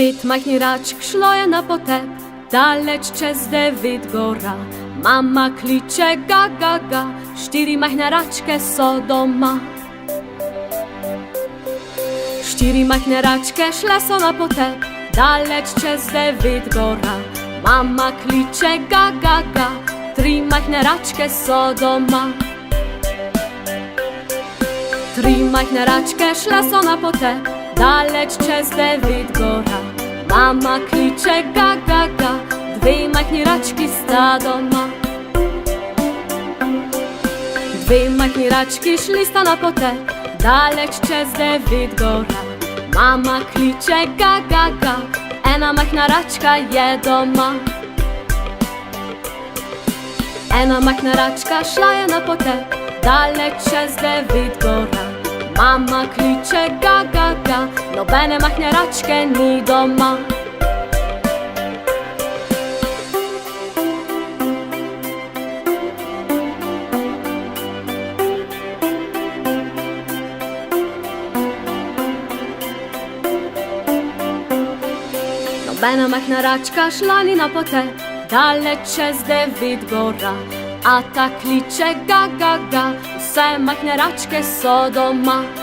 Від махнірачк шло я на потеп, далеч через 9 гора. Mama kliče ga, ga, ga, 4 majhne račke so doma. 4 majhne račke šle so na potep, daleč čez 9 gora. Mama kliče ga, ga, ga, 3 majhne račke so doma. 3 majhne račke šle so na potep, daleč čez 9 gora. Mama kliče ga, ga, ga, 2 majhni rački sta doma. 2 majhni rački šli sta na potep, daleč čez 9 gora. Mama kliče ga, ga, ga, 1 majhna račka je doma. 1 majhna račka šla je na potep, daleč čez 9 gora. Mama kliče ga, ga, ga, nobene majhne račke ni doma. Nobena majhna račka šla ni na potep, daleč čez 9 gora. A ta kliče ga, ga, ga, vse majhne račke so doma.